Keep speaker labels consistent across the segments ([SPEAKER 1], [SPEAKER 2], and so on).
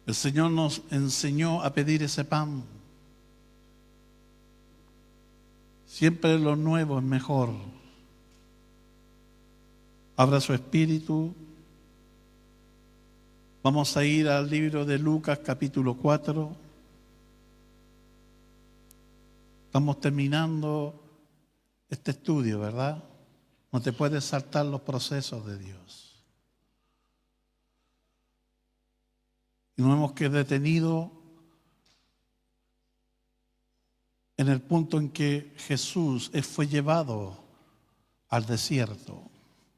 [SPEAKER 1] El Señor nos enseñó a pedir ese pan. Siempre lo nuevo es mejor. Abra su espíritu. Vamos a ir al libro de Lucas capítulo 4. Estamos terminando este estudio, ¿verdad? No te puedes saltar los procesos de Dios. Y nos hemos quedado detenidos en el punto en que Jesús fue llevado al desierto.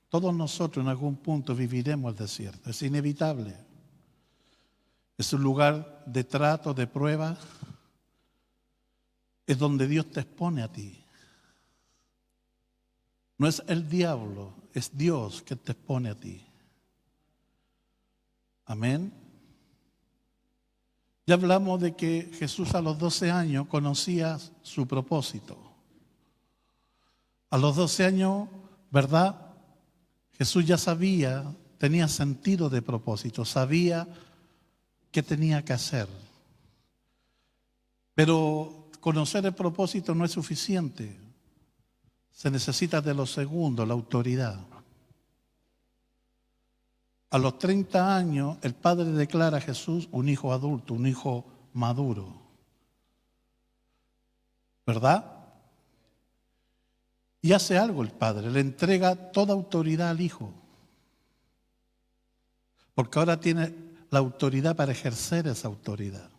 [SPEAKER 1] Todos nosotros en algún punto viviremos el desierto, es inevitable. Es un lugar de trato, de prueba. Es donde Dios te expone a ti. No es el diablo, es Dios que te expone a ti. Amén. Ya hablamos de que Jesús a los 12 años conocía su propósito. A los 12 años, ¿verdad? Jesús ya sabía, tenía sentido de propósito, sabía qué tenía que hacer. Pero conocer el propósito no es suficiente. Se necesita de lo segundo, la autoridad. A los 30 años, el padre declara a Jesús un hijo adulto, un hijo maduro. ¿Verdad? Y hace algo el padre, le entrega toda autoridad al hijo. Porque ahora tiene la autoridad para ejercer esa autoridad.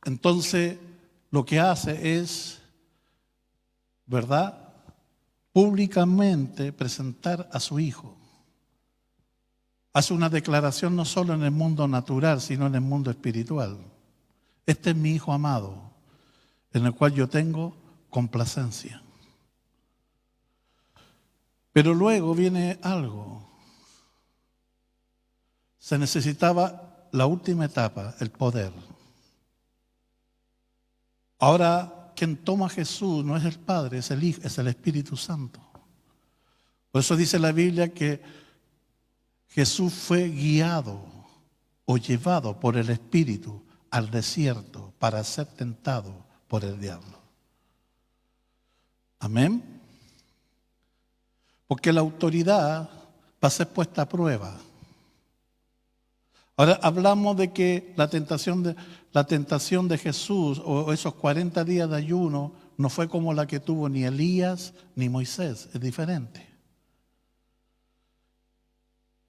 [SPEAKER 1] Entonces, lo que hace es, ¿verdad?, públicamente presentar a su hijo. Hace una declaración no solo en el mundo natural, sino en el mundo espiritual. Este es mi hijo amado, en el cual yo tengo complacencia. Pero luego viene algo. Se necesitaba la última etapa, el poder. Ahora, quien toma a Jesús no es el Padre, es el Hijo, es el Espíritu Santo. Por eso dice la Biblia que Jesús fue guiado o llevado por el Espíritu al desierto para ser tentado por el diablo. Amén. Porque la autoridad va a ser puesta a prueba. Ahora hablamos de que la tentación de Jesús o esos 40 días de ayuno no fue como la que tuvo ni Elías ni Moisés, es diferente.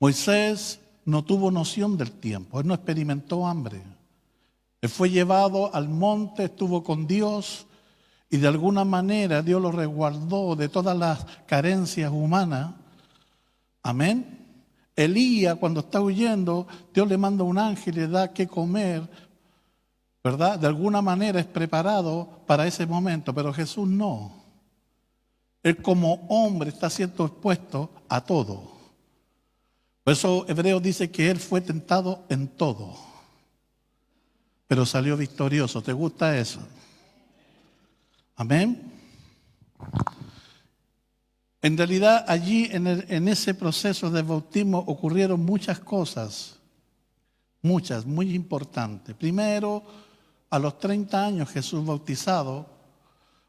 [SPEAKER 1] Moisés no tuvo noción del tiempo, él no experimentó hambre. Él fue llevado al monte, estuvo con Dios y de alguna manera Dios lo resguardó de todas las carencias humanas. Amén. Elías, cuando está huyendo, Dios le manda un ángel y le da que comer, ¿verdad? De alguna manera es preparado para ese momento, pero Jesús no. Él como hombre está siendo expuesto a todo. Por eso Hebreos dice que Él fue tentado en todo, pero salió victorioso. ¿Te gusta eso? Amén. En realidad allí en ese proceso de bautismo ocurrieron muchas cosas, muchas, muy importantes. Primero, a los 30 años Jesús bautizado,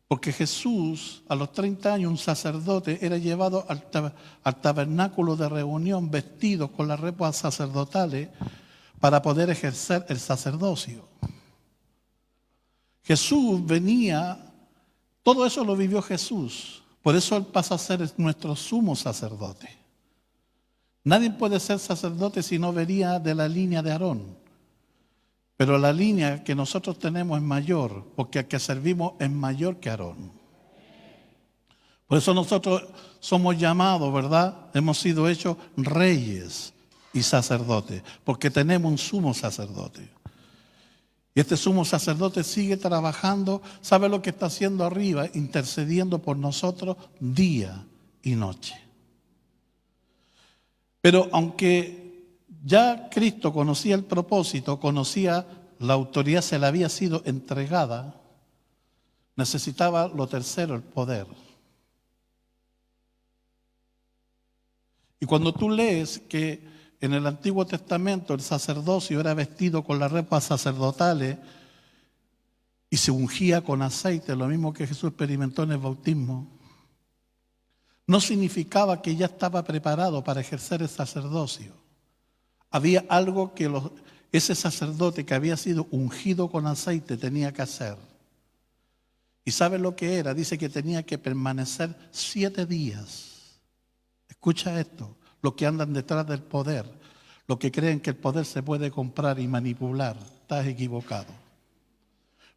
[SPEAKER 1] porque Jesús a los 30 años un sacerdote era llevado al tabernáculo de reunión vestido con las ropas sacerdotales para poder ejercer el sacerdocio. Jesús venía, todo eso lo vivió Jesús. Por eso Él pasa a ser nuestro sumo sacerdote. Nadie puede ser sacerdote si no venía de la línea de Aarón. Pero la línea que nosotros tenemos es mayor, porque el que servimos es mayor que Aarón. Por eso nosotros somos llamados, ¿verdad? Hemos sido hechos reyes y sacerdotes, porque tenemos un sumo sacerdote. Y este sumo sacerdote sigue trabajando, ¿sabe lo que está haciendo arriba? Intercediendo por nosotros día y noche. Pero aunque ya Cristo conocía el propósito, conocía la autoridad, se le había sido entregada, necesitaba lo tercero, el poder. Y cuando tú lees que en el Antiguo Testamento el sacerdocio era vestido con las ropas sacerdotales y se ungía con aceite, lo mismo que Jesús experimentó en el bautismo, no significaba que ya estaba preparado para ejercer el sacerdocio. Había algo que ese sacerdote que había sido ungido con aceite tenía que hacer. ¿Y sabe lo que era? Dice que tenía que permanecer 7 días. Escucha esto, los que andan detrás del poder, los que creen que el poder se puede comprar y manipular, estás equivocado.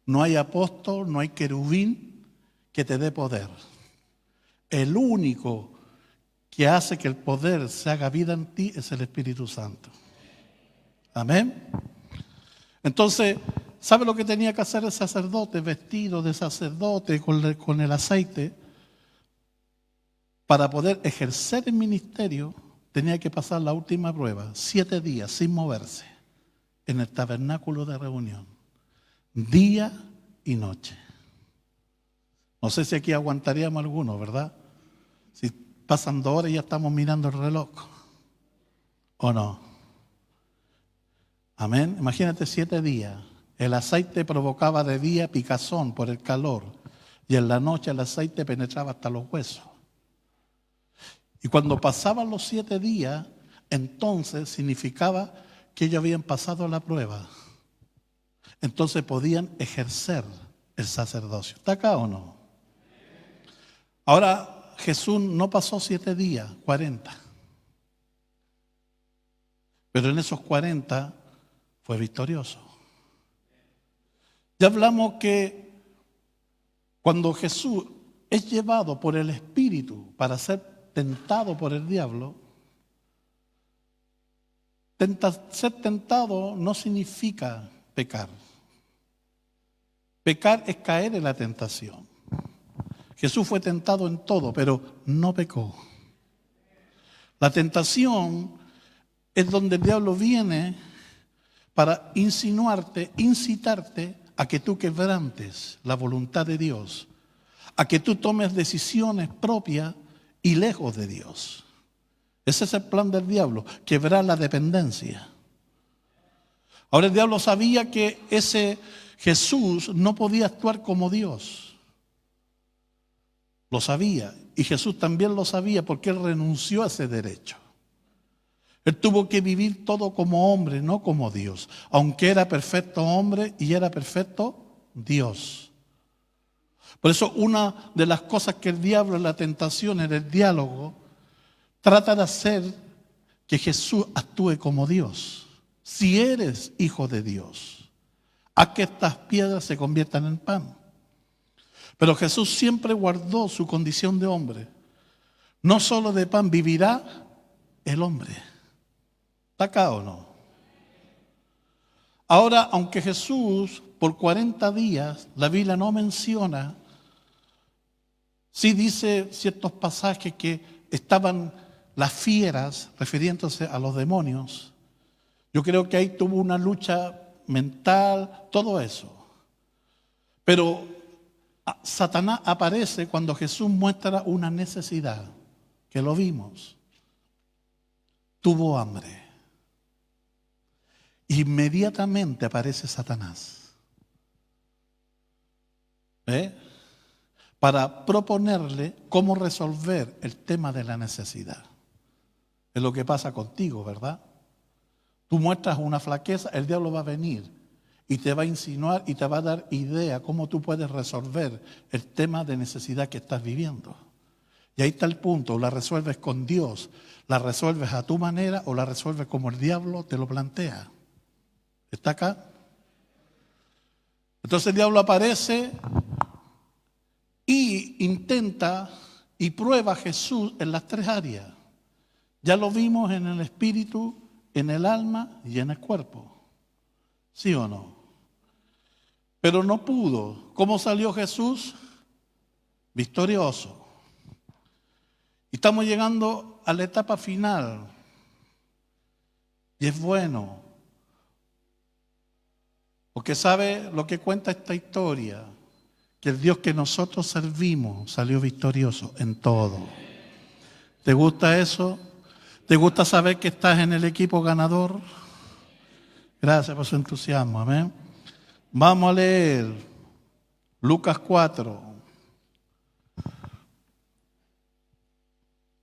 [SPEAKER 1] No hay apóstol, no hay querubín que te dé poder. El único que hace que el poder se haga vida en ti es el Espíritu Santo. Amén. Entonces, ¿sabe lo que tenía que hacer el sacerdote? Vestido de sacerdote con el aceite. Para poder ejercer el ministerio, tenía que pasar la última prueba, 7 días sin moverse, en el tabernáculo de reunión, día y noche. No sé si aquí aguantaríamos algunos, ¿verdad? Si pasan 2 horas y ya estamos mirando el reloj, ¿o no? Amén. Imagínate 7 días. El aceite provocaba de día picazón por el calor y en la noche el aceite penetraba hasta los huesos. Y cuando pasaban los 7 días, entonces significaba que ellos habían pasado la prueba. Entonces podían ejercer el sacerdocio. ¿Está acá o no? Ahora, Jesús no pasó 7 días, 40. Pero en esos 40 fue victorioso. Ya hablamos que cuando Jesús es llevado por el Espíritu para ser tentado por el diablo, ser tentado no significa pecar. Pecar es caer en la tentación. Jesús fue tentado en todo, pero no pecó. La tentación es donde el diablo viene para insinuarte, incitarte a que tú quebrantes la voluntad de Dios, a que tú tomes decisiones propias y lejos de Dios. Ese es el plan del diablo, quebrar la dependencia. Ahora el diablo sabía que ese Jesús no podía actuar como Dios. Lo sabía, y Jesús también lo sabía porque él renunció a ese derecho. Él tuvo que vivir todo como hombre, no como Dios, aunque era perfecto hombre y era perfecto Dios. Por eso una de las cosas que el diablo en la tentación, en el diálogo, trata de hacer que Jesús actúe como Dios. Si eres hijo de Dios, haz que estas piedras se conviertan en pan. Pero Jesús siempre guardó su condición de hombre. No solo de pan vivirá el hombre. ¿Está acá o no? Ahora, aunque Jesús por 40 días, la Biblia no menciona, sí dice ciertos pasajes que estaban las fieras, refiriéndose a los demonios. Yo creo que ahí tuvo una lucha mental, todo eso. Pero Satanás aparece cuando Jesús muestra una necesidad, que lo vimos. Tuvo hambre. Inmediatamente aparece Satanás. Para proponerle cómo resolver el tema de la necesidad. Es lo que pasa contigo, ¿verdad? Tú muestras una flaqueza, el diablo va a venir y te va a insinuar y te va a dar idea cómo tú puedes resolver el tema de necesidad que estás viviendo. Y ahí está el punto, la resuelves con Dios, la resuelves a tu manera o la resuelves como el diablo te lo plantea. ¿Está acá? Entonces el diablo aparece y intenta y prueba a Jesús en las 3 áreas. Ya lo vimos en el espíritu, en el alma y en el cuerpo. ¿Sí o no? Pero no pudo. ¿Cómo salió Jesús? Victorioso. Y estamos llegando a la etapa final. Y es bueno. Porque sabe lo que cuenta esta historia, que el Dios que nosotros servimos salió victorioso en todo. ¿Te gusta eso? ¿Te gusta saber que estás en el equipo ganador? Gracias por su entusiasmo, amén. Vamos a leer Lucas 4.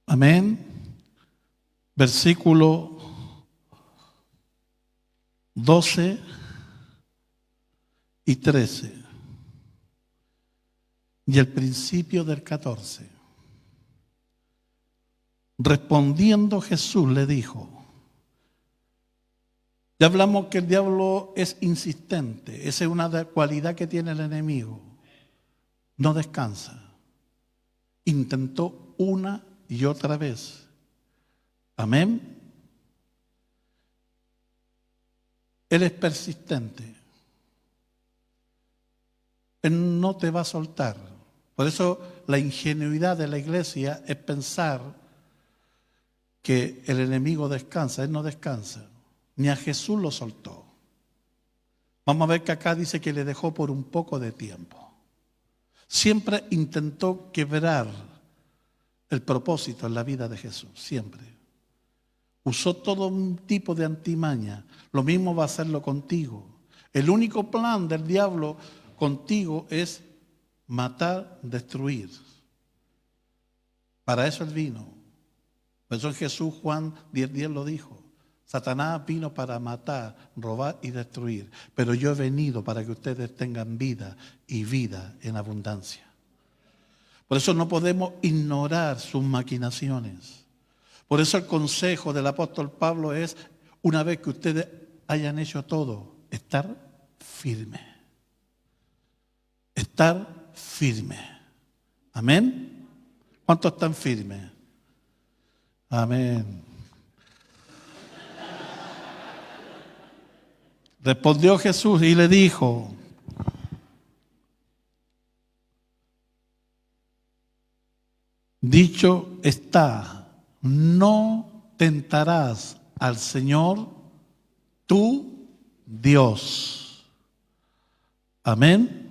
[SPEAKER 1] Amén. Versículo 12 y 13. Y el principio del 14. Respondiendo Jesús le dijo, ya hablamos que el diablo es insistente, esa es una cualidad que tiene el enemigo, no descansa. Intentó una y otra vez. Amén. Él es persistente. Él no te va a soltar. Por eso la ingenuidad de la iglesia es pensar que el enemigo descansa. Él no descansa. Ni a Jesús lo soltó. Vamos a ver que acá dice que le dejó por un poco de tiempo. Siempre intentó quebrar el propósito en la vida de Jesús. Siempre. Usó todo un tipo de antimaña. Lo mismo va a hacerlo contigo. El único plan del diablo contigo es matar, destruir. Para eso él vino. Por eso en Jesús Juan 10:10 lo dijo. Satanás vino para matar, robar y destruir. Pero yo he venido para que ustedes tengan vida y vida en abundancia. Por eso no podemos ignorar sus maquinaciones. Por eso el consejo del apóstol Pablo es, una vez que ustedes hayan hecho todo, estar firme. Estar firme. Amén. ¿Cuántos están firmes? Amén. Respondió Jesús y le dijo, dicho está, no tentarás al Señor tu Dios. Amén.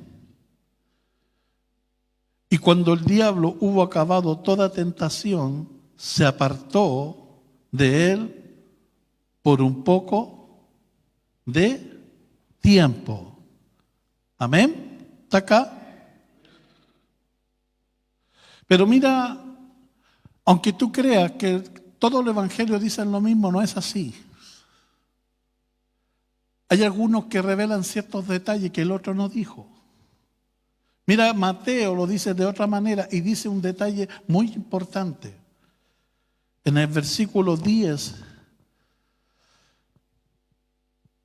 [SPEAKER 1] Y cuando el diablo hubo acabado toda tentación, se apartó de él por un poco de tiempo. Amén. ¿Está acá? Pero mira, aunque tú creas que todo el evangelio dice lo mismo, no es así. Hay algunos que revelan ciertos detalles que el otro no dijo. Mira, Mateo lo dice de otra manera y dice un detalle muy importante. En el versículo 10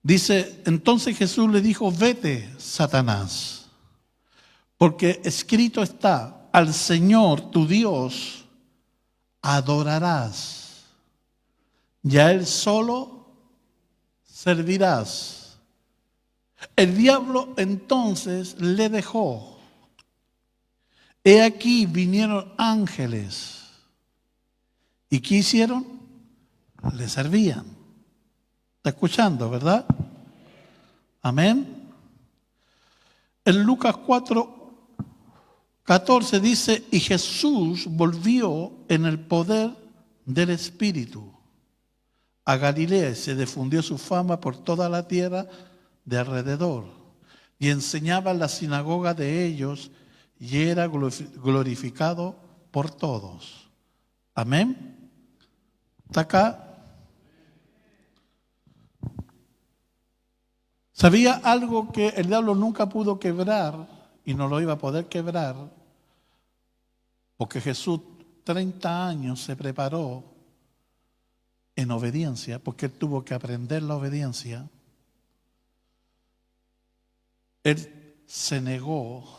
[SPEAKER 1] dice, entonces Jesús le dijo, vete, Satanás, porque escrito está, al Señor tu Dios adorarás, y a Él solo servirás. El diablo entonces le dejó. He aquí vinieron ángeles. ¿Y qué hicieron? Le servían. ¿Está escuchando, verdad? Amén. En Lucas 4:14 dice, y Jesús volvió en el poder del Espíritu a Galilea y se difundió su fama por toda la tierra de alrededor. Y enseñaba en la sinagoga de ellos y era glorificado por todos. Amén. ¿Está acá? ¿Sabía algo que el diablo nunca pudo quebrar y no lo iba a poder quebrar? Porque Jesús 30 años se preparó en obediencia, porque él tuvo que aprender la obediencia. Él se negó,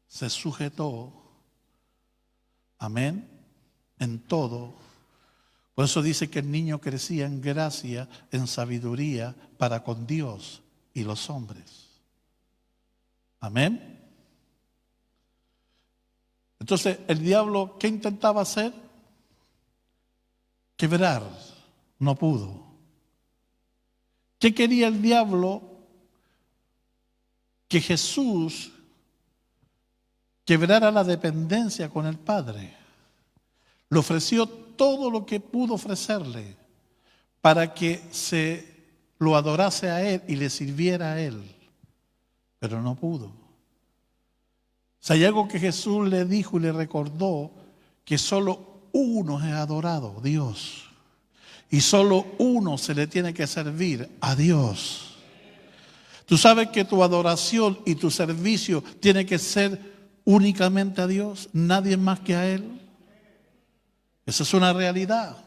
[SPEAKER 1] se sujetó, amén, en todo. Por eso dice que el niño crecía en gracia, en sabiduría para con Dios y los hombres. Amén. Entonces, el diablo, ¿qué intentaba hacer? Quebrar. No pudo. ¿Qué quería el diablo? Que Jesús quebrara la dependencia con el Padre. Le ofreció todo lo que pudo ofrecerle para que se lo adorase a Él y le sirviera a Él, pero no pudo. Si hay algo que Jesús le dijo y le recordó, que solo uno es adorado, Dios. Y solo uno se le tiene que servir, a Dios. Tú sabes que tu adoración y tu servicio tiene que ser únicamente a Dios, nadie más que a Él. Esa es una realidad.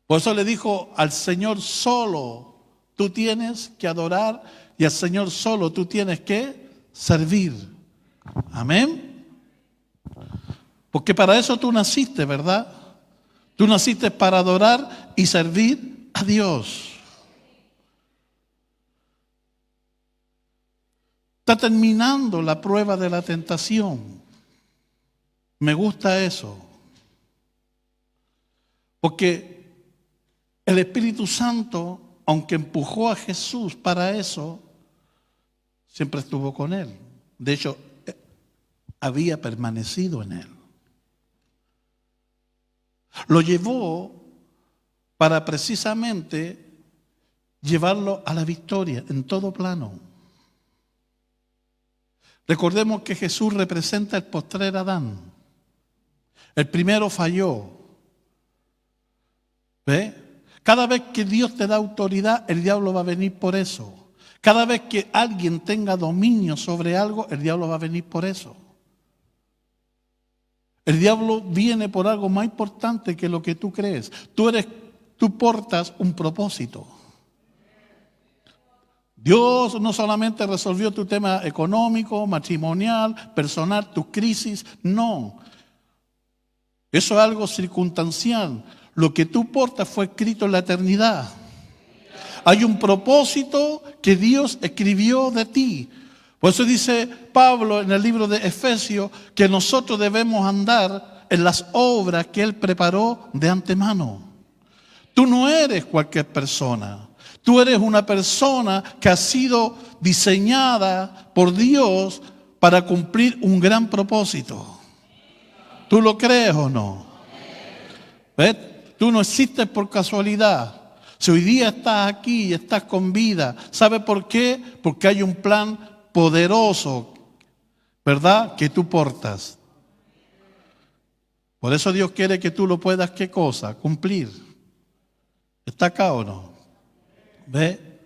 [SPEAKER 1] Por eso le dijo al Señor solo tú tienes que adorar y al Señor solo tú tienes que servir. Amén. Porque para eso tú naciste, ¿verdad? Tú naciste para adorar y servir a Dios. Está terminando la prueba de la tentación. Me gusta eso. Porque el Espíritu Santo, aunque empujó a Jesús para eso, siempre estuvo con él. De hecho, había permanecido en él. Lo llevó para precisamente llevarlo a la victoria en todo plano. Recordemos que Jesús representa el postrer Adán. El primero falló. ¿Ve? Cada vez que Dios te da autoridad, el diablo va a venir por eso. Cada vez que alguien tenga dominio sobre algo, el diablo va a venir por eso. El diablo viene por algo más importante que lo que tú crees. Tú portas un propósito. Dios no solamente resolvió tu tema económico, matrimonial, personal, tu crisis, no. Eso es algo circunstancial. Lo que tú portas fue escrito en la eternidad. Hay un propósito que Dios escribió de ti. Por eso dice Pablo en el libro de Efesios que nosotros debemos andar en las obras que Él preparó de antemano. Tú no eres cualquier persona. Tú eres una persona que ha sido diseñada por Dios para cumplir un gran propósito. ¿Tú lo crees o no? ¿Ves? Tú no existes por casualidad. Si hoy día estás aquí y estás con vida, ¿sabe por qué? Porque hay un plan poderoso, ¿verdad? Que tú portas. Por eso Dios quiere que tú lo puedas, ¿qué cosa? Cumplir. ¿Está acá o no? ¿Ve?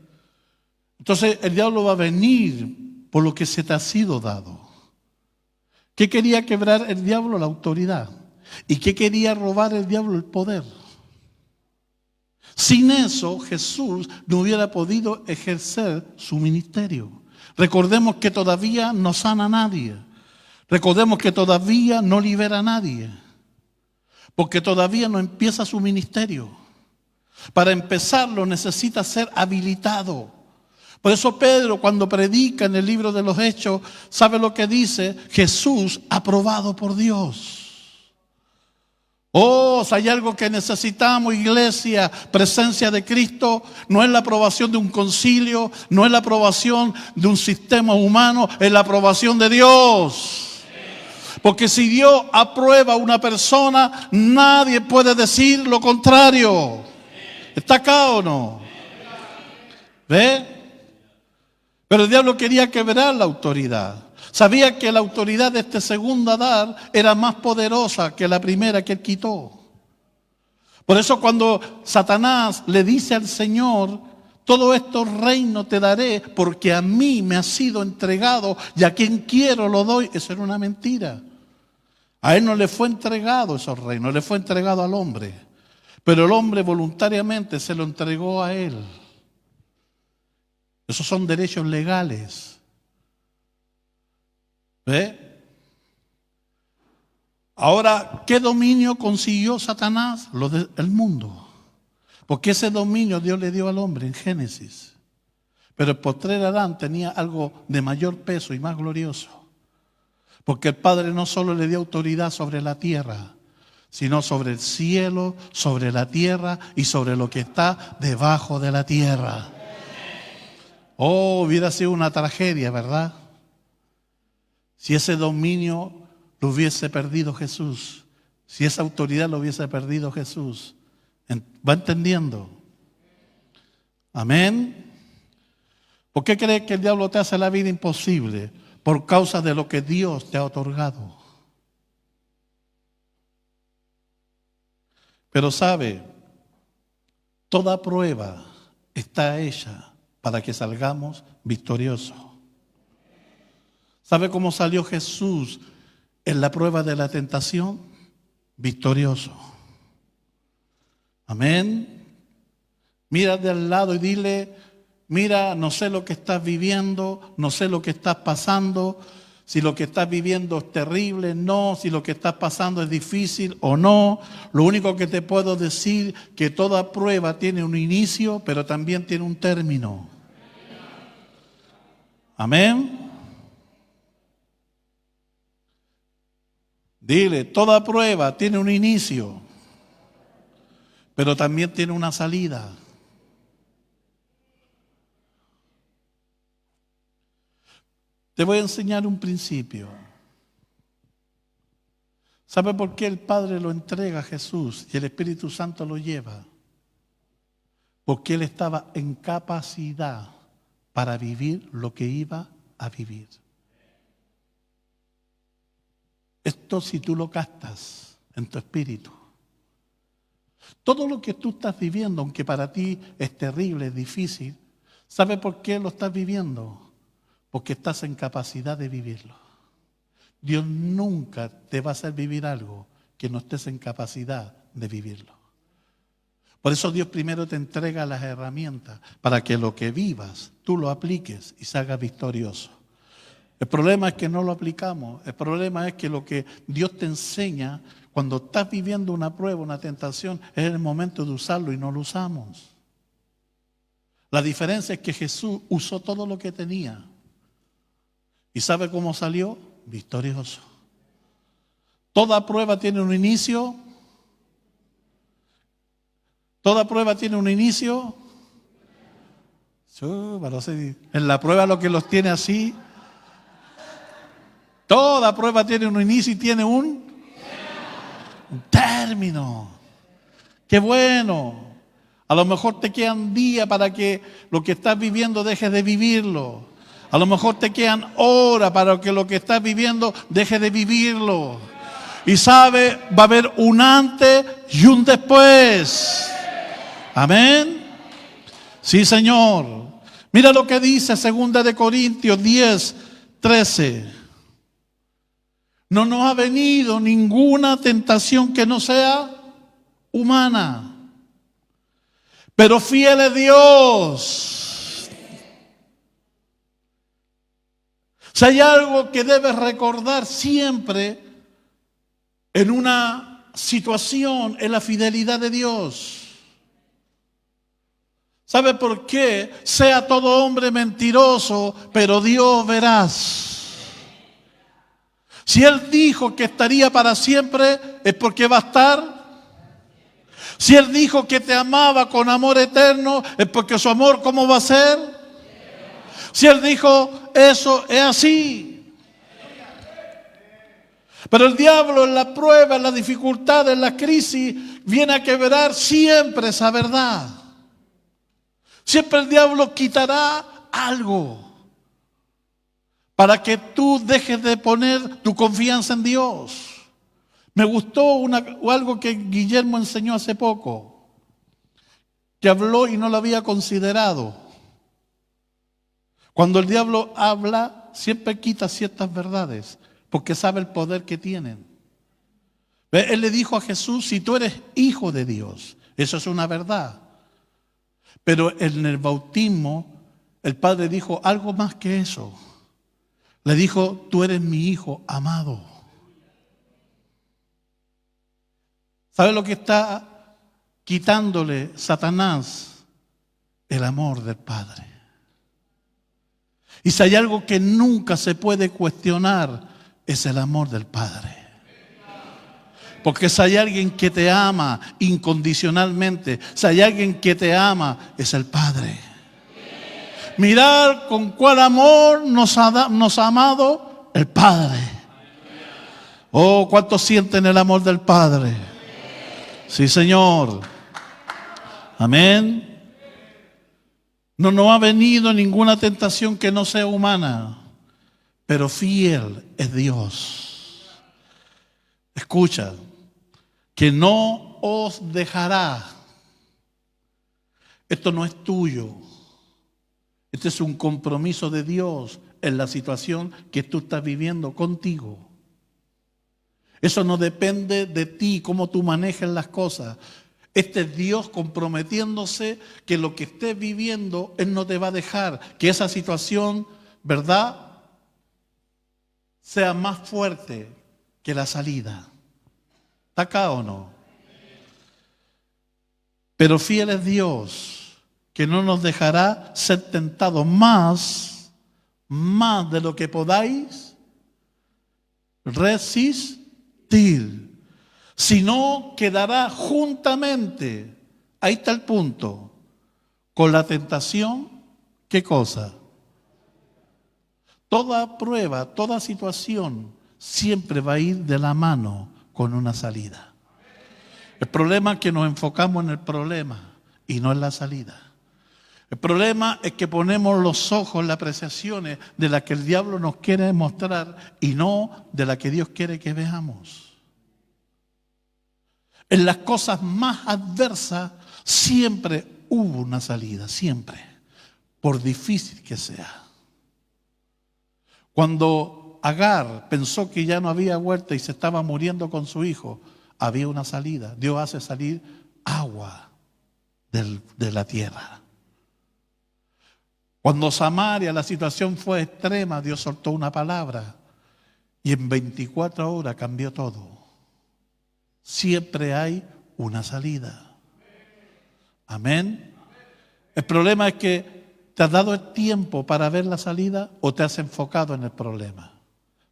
[SPEAKER 1] Entonces el diablo va a venir por lo que se te ha sido dado. ¿Qué quería quebrar el diablo? La autoridad. ¿Y qué quería robar el diablo? El poder. Sin eso Jesús no hubiera podido ejercer su ministerio. Recordemos que todavía no sana a nadie. Recordemos que todavía no libera a nadie. Porque todavía no empieza su ministerio. Para empezarlo necesita ser habilitado. Por eso Pedro, cuando predica en el libro de los Hechos, ¿sabe lo que dice? Jesús aprobado por Dios. Oh, si hay algo que necesitamos, iglesia, presencia de Cristo, no es la aprobación de un concilio, no es la aprobación de un sistema humano, es la aprobación de Dios. Porque si Dios aprueba a una persona, nadie puede decir lo contrario. ¿Está acá o no? ¿Ve? Pero el diablo quería quebrar la autoridad. Sabía que la autoridad de este segundo Adán era más poderosa que la primera que él quitó. Por eso cuando Satanás le dice al Señor, todos estos reinos te daré porque a mí me ha sido entregado y a quien quiero lo doy, eso era una mentira. A él no le fue entregado esos reinos, le fue entregado al hombre. Pero el hombre voluntariamente se lo entregó a él. Esos son derechos legales. ¿Ve? Ahora, ¿qué dominio consiguió Satanás? Lo del mundo. Porque ese dominio Dios le dio al hombre en Génesis. Pero el postrer Adán tenía algo de mayor peso y más glorioso. Porque el Padre no solo le dio autoridad sobre la tierra, sino sobre el cielo, sobre la tierra y sobre lo que está debajo de la tierra. Oh, hubiera sido una tragedia, ¿verdad? Si ese dominio lo hubiese perdido Jesús si esa autoridad lo hubiese perdido Jesús. ¿Va entendiendo? Amén. ¿Por qué crees que el diablo te hace la vida imposible? Por causa de lo que Dios te ha otorgado. Pero sabe, toda prueba está hecha para que salgamos victoriosos. ¿Sabe cómo salió Jesús en la prueba de la tentación? Victorioso. Amén. Mira de al lado y dile: mira, no sé lo que estás viviendo, no sé lo que estás pasando, si lo que estás viviendo es terrible, no, si lo que estás pasando es difícil o no. Lo único que te puedo decir es que toda prueba tiene un inicio, pero también tiene un término. Amén. Dile, toda prueba tiene un inicio, pero también tiene una salida. Te voy a enseñar un principio. ¿Sabe por qué el Padre lo entrega a Jesús y el Espíritu Santo lo lleva? Porque Él estaba en capacidad para vivir lo que iba a vivir. Esto si tú lo captas en tu espíritu. Todo lo que tú estás viviendo, aunque para ti es terrible, es difícil, ¿sabe por qué lo estás viviendo? Porque estás en capacidad de vivirlo. Dios nunca te va a hacer vivir algo que no estés en capacidad de vivirlo. Por eso Dios primero te entrega las herramientas para que lo que vivas, tú lo apliques y salgas victorioso. El problema es que no lo aplicamos. El problema es que lo que Dios te enseña, cuando estás viviendo una prueba, una tentación, es el momento de usarlo y no lo usamos. La diferencia es que Jesús usó todo lo que tenía. ¿Y sabe cómo salió? Victorioso. Toda prueba tiene un inicio. Toda prueba tiene un inicio. En la prueba lo que los tiene así. Toda prueba tiene un inicio y tiene un término. ¡Qué bueno! A lo mejor te quedan días para que lo que estás viviendo dejes de vivirlo. A lo mejor te quedan horas para que lo que estás viviendo deje de vivirlo. Y sabe, va a haber un antes y un después. Amén. Sí, Señor. Mira lo que dice 2 Corintios 10:13. No nos ha venido ninguna tentación que no sea humana. Pero fiel es Dios. Si hay algo que debes recordar siempre en una situación, es la fidelidad de Dios. ¿Sabe por qué? Sea todo hombre mentiroso, pero Dios veraz. Si Él dijo que estaría para siempre, es porque va a estar. Si Él dijo que te amaba con amor eterno, es porque su amor, ¿cómo va a ser? Si Él dijo eso, es así. Pero el diablo en la prueba, en la dificultad, en la crisis, viene a quebrar siempre esa verdad. Siempre el diablo quitará algo para que tú dejes de poner tu confianza en Dios. Me gustó algo que Guillermo enseñó hace poco, que habló y no lo había considerado. Cuando el diablo habla, siempre quita ciertas verdades, porque sabe el poder que tienen. Él le dijo a Jesús: si tú eres hijo de Dios, eso es una verdad. Pero en el bautismo, el Padre dijo algo más que eso. Le dijo: tú eres mi hijo amado. ¿Sabe lo que está quitándole Satanás? El amor del Padre. Y si hay algo que nunca se puede cuestionar, es el amor del Padre. Porque si hay alguien que te ama incondicionalmente, si hay alguien que te ama, es el Padre. Mirar con cuál amor nos ha amado el Padre. Oh, ¿cuántos sienten el amor del Padre? Sí, Señor. Amén. No nos ha venido ninguna tentación que no sea humana, pero fiel es Dios. Escucha, que no os dejará. Esto no es tuyo. Este es un compromiso de Dios en la situación que tú estás viviendo contigo. Eso no depende de ti, cómo tú manejes las cosas. Este es Dios comprometiéndose que lo que estés viviendo, Él no te va a dejar. Que esa situación, ¿verdad?, sea más fuerte que la salida. ¿Está acá o no? Pero fiel es Dios, que no nos dejará ser tentados más de lo que podáis resistir, sino quedará juntamente, ahí está el punto, con la tentación. ¿Qué cosa? Toda prueba, toda situación siempre va a ir de la mano con una salida. El problema es que nos enfocamos en el problema y no en la salida. El problema es que ponemos los ojos en las apreciaciones de las que el diablo nos quiere mostrar y no de las que Dios quiere que veamos. En las cosas más adversas siempre hubo una salida, siempre, por difícil que sea. Cuando Agar pensó que ya no había huerta y se estaba muriendo con su hijo, había una salida. Dios hace salir agua de la tierra. Cuando Samaria la situación fue extrema, Dios soltó una palabra y en 24 horas cambió todo. Siempre hay una salida. Amén. El problema es que ¿te has dado el tiempo para ver la salida o te has enfocado en el problema?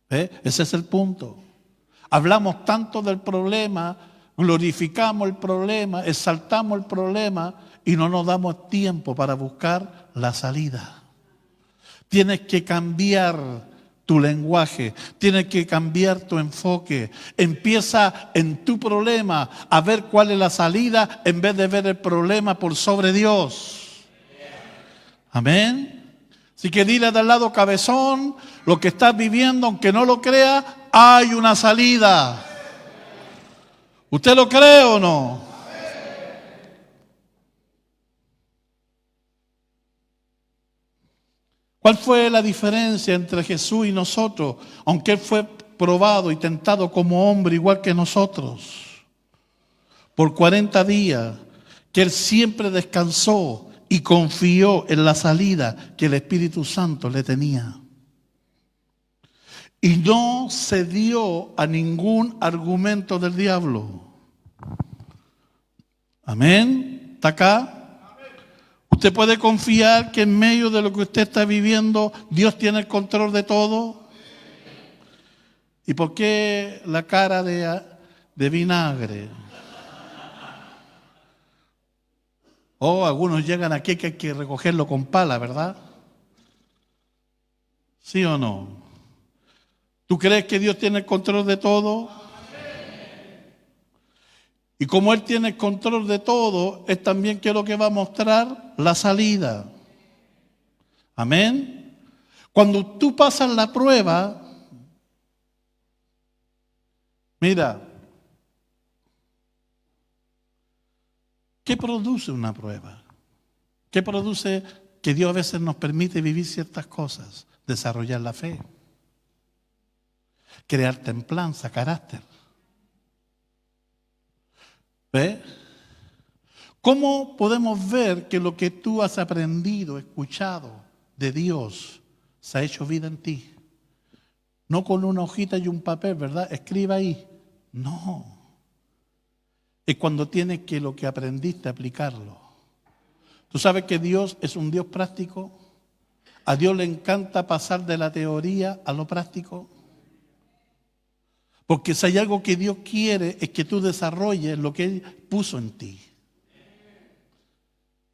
[SPEAKER 1] Ese es el punto. Hablamos tanto del problema, glorificamos el problema, exaltamos el problema y no nos damos tiempo para buscar la salida. Tienes que cambiar tu lenguaje, tienes que cambiar tu enfoque. Empieza en tu problema a ver cuál es la salida en vez de ver el problema por sobre Dios. Amén. Así que dile de al lado, cabezón, lo que estás viviendo, aunque no lo creas, hay una salida. ¿Usted lo cree o no? ¿Cuál fue la diferencia entre Jesús y nosotros? Aunque Él fue probado y tentado como hombre igual que nosotros, por 40 días, que Él siempre descansó y confió en la salida que el Espíritu Santo le tenía. Y no cedió a ningún argumento del diablo. Amén. ¿Está acá? ¿Usted puede confiar que en medio de lo que usted está viviendo, Dios tiene el control de todo? ¿Y por qué la cara de vinagre? Algunos llegan aquí que hay que recogerlo con pala, ¿verdad? ¿Sí o no? ¿Tú crees que Dios tiene el control de todo? Y como Él tiene el control de todo, es también que lo que va a mostrar la salida. Amén. Cuando tú pasas la prueba, mira, ¿qué produce una prueba? ¿Qué produce que Dios a veces nos permite vivir ciertas cosas? Desarrollar la fe, crear templanza, carácter. ¿Ve? ¿Cómo podemos ver que lo que tú has aprendido, escuchado de Dios, se ha hecho vida en ti? No con una hojita y un papel, ¿verdad? Escriba ahí. No. Es cuando tienes que lo que aprendiste aplicarlo. ¿Tú sabes que Dios es un Dios práctico? ¿A Dios le encanta pasar de la teoría a lo práctico? Porque si hay algo que Dios quiere es que tú desarrolles lo que Él puso en ti.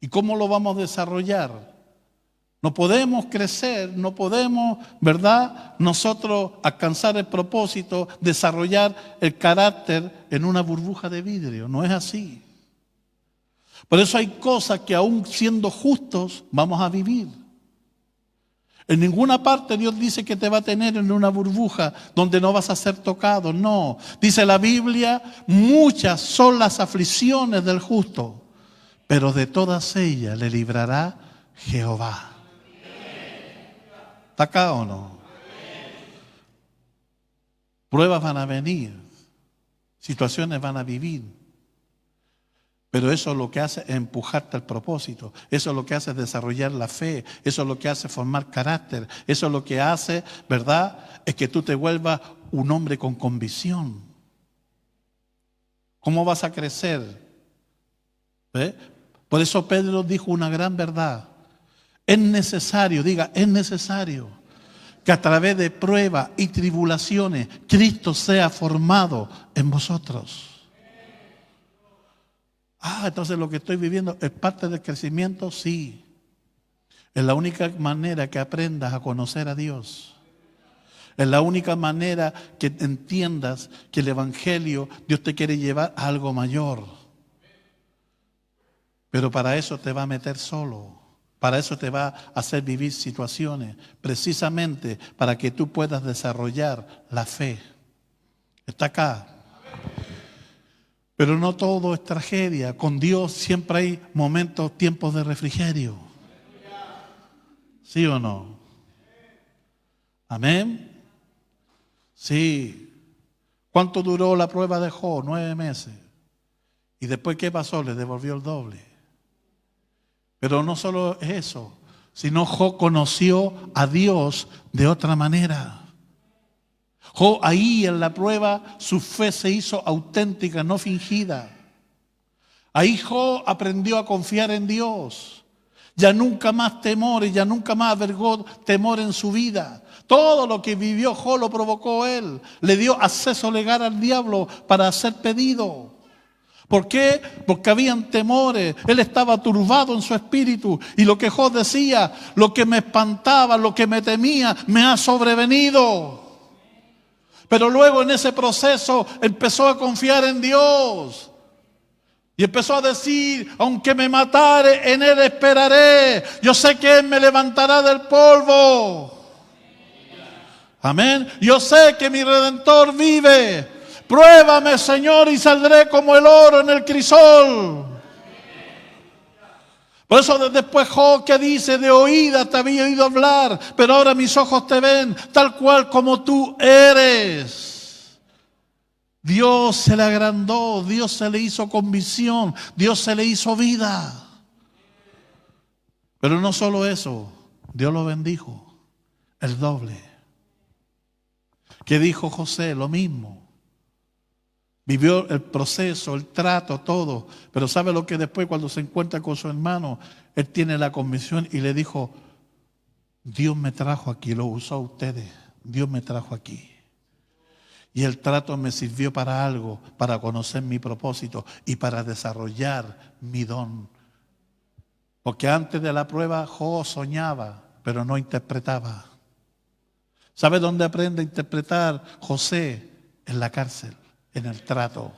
[SPEAKER 1] ¿Y cómo lo vamos a desarrollar? No podemos crecer, no podemos, ¿verdad?, nosotros alcanzar el propósito, desarrollar el carácter en una burbuja de vidrio. No es así. Por eso hay cosas que aún siendo justos vamos a vivir. En ninguna parte Dios dice que te va a tener en una burbuja donde no vas a ser tocado. No. Dice la Biblia, muchas son las aflicciones del justo, pero de todas ellas le librará Jehová. ¿Está acá o no? Pruebas van a venir, situaciones van a vivir, pero eso lo que hace es empujarte al propósito, eso es lo que hace es desarrollar la fe, eso es lo que hace formar carácter, eso es lo que hace, ¿verdad?, es que tú te vuelvas un hombre con convicción. ¿Cómo vas a crecer? ¿Ve? Por eso Pedro dijo una gran verdad. Es necesario, diga, es necesario que a través de pruebas y tribulaciones Cristo sea formado en vosotros. Entonces lo que estoy viviendo es parte del crecimiento, sí. Es la única manera que aprendas a conocer a Dios. Es la única manera que entiendas que el Evangelio Dios te quiere llevar a algo mayor. Pero para eso te va a meter solo. Para eso te va a hacer vivir situaciones, precisamente para que tú puedas desarrollar la fe. Está acá. Pero no todo es tragedia. Con Dios siempre hay momentos, tiempos de refrigerio. ¿Sí o no? Amén. Sí. ¿Cuánto duró la prueba de Job? 9 meses. ¿Y después qué pasó? Le devolvió el doble. Pero no solo eso, sino Job conoció a Dios de otra manera. Job ahí en la prueba, su fe se hizo auténtica, no fingida. Ahí Job aprendió a confiar en Dios. Ya nunca más temores, ya nunca más albergó temor en su vida. Todo lo que vivió Job lo provocó él. Le dio acceso legal al diablo para hacer pedido. ¿Por qué? Porque habían temores. Él estaba turbado en su espíritu. Y lo que Job decía, lo que me espantaba, lo que me temía, me ha sobrevenido. Pero luego en ese proceso empezó a confiar en Dios. Y empezó a decir, aunque me matare, en Él esperaré. Yo sé que Él me levantará del polvo. Amén. Yo sé que mi Redentor vive. Pruébame, Señor, y saldré como el oro en el crisol. Por eso después Job que dice, de oídas te había oído hablar, pero ahora mis ojos te ven tal cual como tú eres. Dios se le agrandó, Dios se le hizo convicción, Dios se le hizo vida. Pero no solo eso, Dios lo bendijo, el doble. ¿Qué dijo José? Lo mismo. Vivió el proceso, el trato, todo. Pero ¿sabe lo que después cuando se encuentra con su hermano? Él tiene la convicción y le dijo, Dios me trajo aquí, lo usó a ustedes. Dios me trajo aquí. Y el trato me sirvió para algo, para conocer mi propósito y para desarrollar mi don. Porque antes de la prueba, Job soñaba, pero no interpretaba. ¿Sabe dónde aprende a interpretar José? En la cárcel. En el trato,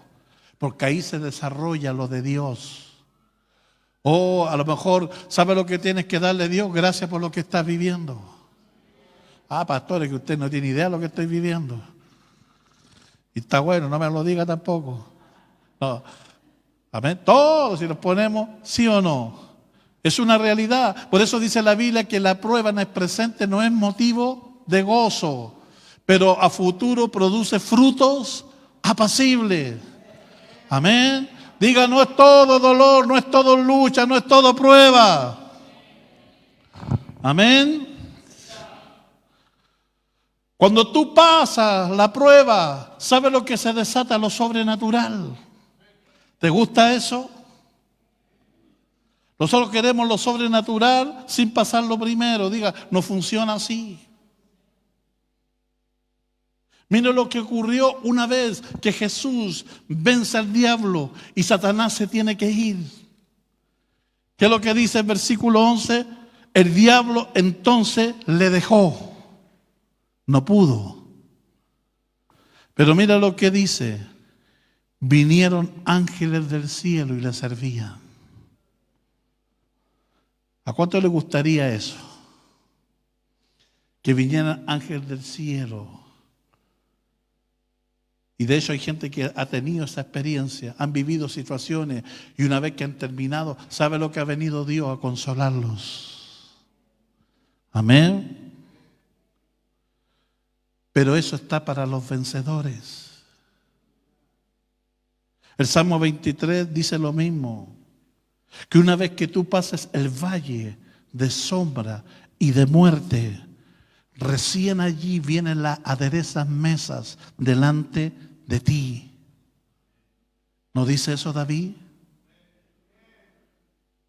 [SPEAKER 1] porque ahí se desarrolla lo de Dios. A lo mejor, ¿sabe lo que tienes que darle a Dios? Gracias por lo que estás viviendo. Pastor, es que usted no tiene idea de lo que estoy viviendo. Y está bueno, no me lo diga tampoco. No. Amén. Todos, si nos ponemos, sí o no. Es una realidad. Por eso dice la Biblia que la prueba en el presente no es motivo de gozo, pero a futuro produce frutos apacible. Amén. Diga, no es todo dolor, no es todo lucha, no es todo prueba. Amén. Cuando tú pasas la prueba, ¿sabes lo que se desata? Lo sobrenatural. ¿Te gusta eso? Nosotros queremos lo sobrenatural sin pasarlo primero. Diga, no funciona así. Mira lo que ocurrió una vez que Jesús vence al diablo y Satanás se tiene que ir. ¿Qué es lo que dice el versículo 11? El diablo entonces le dejó. No pudo. Pero mira lo que dice. Vinieron ángeles del cielo y le servían. ¿A cuánto le gustaría eso? Que vinieran ángeles del cielo. Y de hecho hay gente que ha tenido esa experiencia, han vivido situaciones y una vez que han terminado, sabe lo que ha venido Dios a consolarlos. Amén. Pero eso está para los vencedores. El Salmo 23 dice lo mismo, que una vez que tú pases el valle de sombra y de muerte, recién allí vienen las aderezas mesas delante de ti. ¿No dice eso David?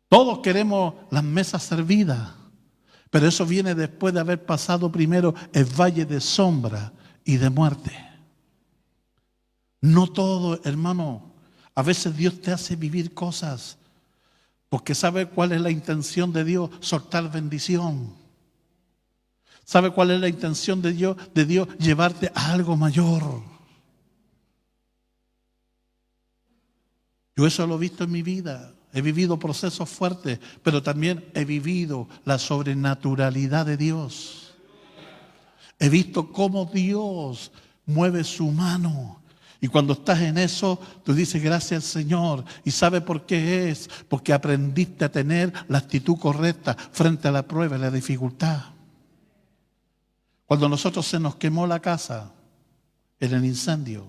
[SPEAKER 1] Todos queremos las mesas servidas, pero eso viene después de haber pasado primero el valle de sombra y de muerte. No todo, hermano. A veces Dios te hace vivir cosas porque sabe cuál es la intención de Dios, soltar bendición. ¿Sabe cuál es la intención de Dios? De Dios llevarte a algo mayor. Yo eso lo he visto en mi vida. He vivido procesos fuertes, pero también he vivido la sobrenaturalidad de Dios. He visto cómo Dios mueve su mano. Y cuando estás en eso, tú dices gracias al Señor. ¿Y sabe por qué es? Porque aprendiste a tener la actitud correcta frente a la prueba y la dificultad. Cuando nosotros se nos quemó la casa en el incendio,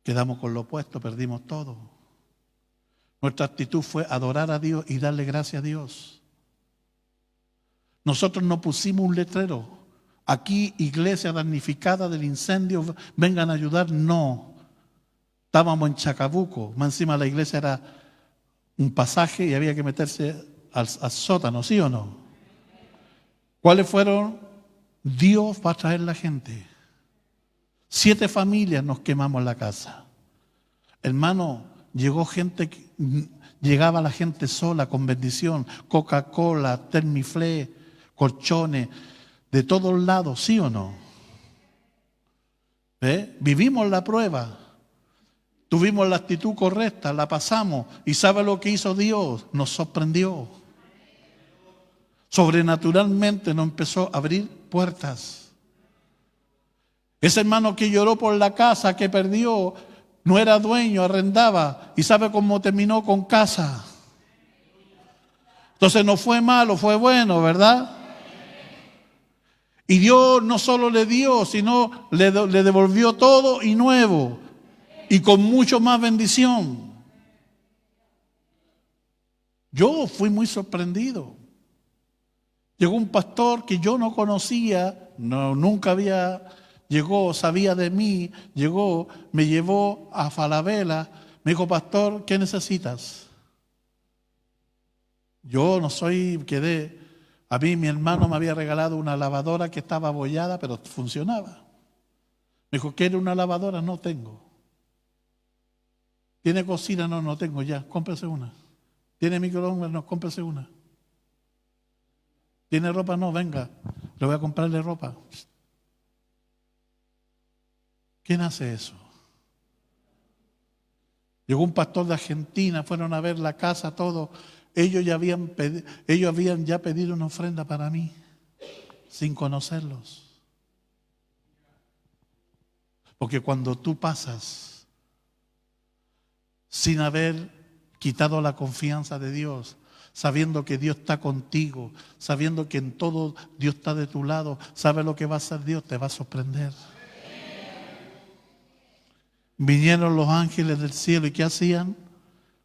[SPEAKER 1] quedamos con lo opuesto, perdimos todo. Nuestra actitud fue adorar a Dios y darle gracias a Dios. Nosotros no pusimos un letrero. Aquí, iglesia damnificada del incendio, vengan a ayudar. No. Estábamos en Chacabuco. Más encima la iglesia era un pasaje y había que meterse al sótano, ¿sí o no? ¿Cuáles fueron? Dios va a traer la gente. 7 familias nos quemamos la casa. Hermano, llegaba la gente sola con bendición, Coca-Cola, Termiflé, colchones, de todos lados, ¿sí o no? Vivimos la prueba, tuvimos la actitud correcta, la pasamos y ¿sabe lo que hizo Dios? Nos sorprendió. Sobrenaturalmente nos empezó a abrir puertas. Ese hermano que lloró por la casa que perdió, no era dueño, arrendaba. ¿Y sabe cómo terminó con casa? Entonces no fue malo, fue bueno, ¿verdad? Y Dios no solo le dio, sino le devolvió todo y nuevo. Y con mucho más bendición. Yo fui muy sorprendido. Llegó un pastor que yo no conocía, nunca había... Llegó, sabía de mí, llegó, me llevó a Falabella, me dijo, pastor, ¿qué necesitas? Yo no soy, a mí mi hermano me había regalado una lavadora que estaba abollada, pero funcionaba. Me dijo, ¿quiere una lavadora? No tengo. ¿Tiene cocina? No, no tengo ya, cómprese una. ¿Tiene microondas? No, cómprese una. ¿Tiene ropa? No, venga, le voy a comprarle ropa. ¿Quién hace eso? Llegó un pastor de Argentina, fueron a ver la casa, todo. Ellos habían ya pedido una ofrenda para mí, sin conocerlos. Porque cuando tú pasas sin haber quitado la confianza de Dios, sabiendo que Dios está contigo, sabiendo que en todo Dios está de tu lado, ¿sabes lo que va a hacer Dios? Te va a sorprender. Vinieron los ángeles del cielo y ¿qué hacían?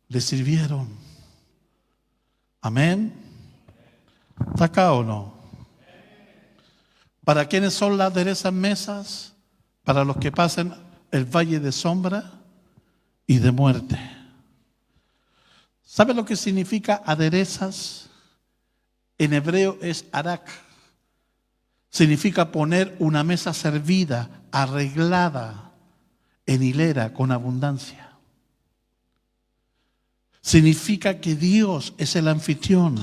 [SPEAKER 1] Le sirvieron. Amén. ¿Está acá o no? ¿Para quiénes son las aderezas mesas? Para los que pasen el valle de sombra y de muerte. ¿Sabe lo que significa aderezas? En hebreo es arak. Significa poner una mesa servida, arreglada, en hilera, con abundancia. Significa que Dios es el anfitrión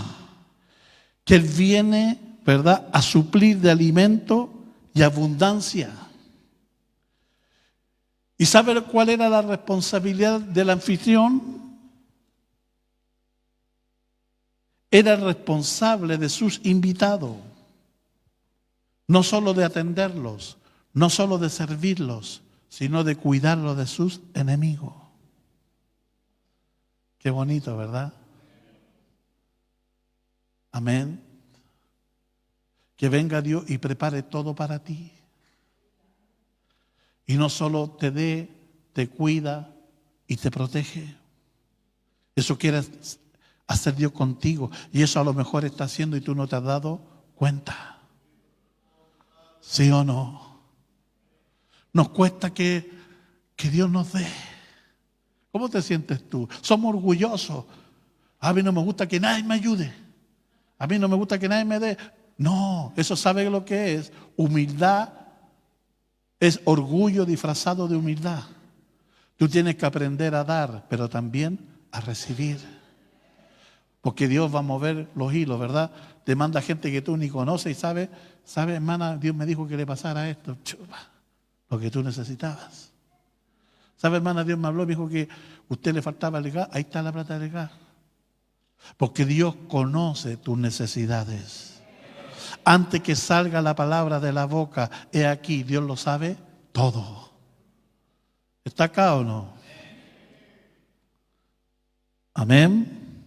[SPEAKER 1] que Él viene, ¿verdad?, a suplir de alimento y abundancia. ¿Y sabe cuál era la responsabilidad del anfitrión? Era el responsable de sus invitados, no solo de atenderlos, no solo de servirlos, sino de cuidarlos de sus enemigos. Qué bonito, ¿verdad? Amén. Que venga Dios y prepare todo para ti. Y no solo te dé, te cuida y te protege. Eso quiere hacer Dios contigo. Y eso a lo mejor está haciendo y tú no te has dado cuenta. ¿Sí o no? Nos cuesta que Dios nos dé. ¿Cómo te sientes tú? Somos orgullosos. A mí no me gusta que nadie me ayude. A mí no me gusta que nadie me dé. No, eso sabe lo que es. Humildad es orgullo disfrazado de humildad. Tú tienes que aprender a dar, pero también a recibir. Porque Dios va a mover los hilos, ¿verdad? Te manda gente que tú ni conoces y sabe, hermana, Dios me dijo que le pasara esto. Chupa, lo que tú necesitabas. ¿Sabe, hermana? Dios me habló y me dijo que a usted le faltaba el gas. Ahí está la plata del gas. Porque Dios conoce tus necesidades. Antes que salga la palabra de la boca, he aquí, Dios lo sabe todo. ¿Está acá o no? Amén.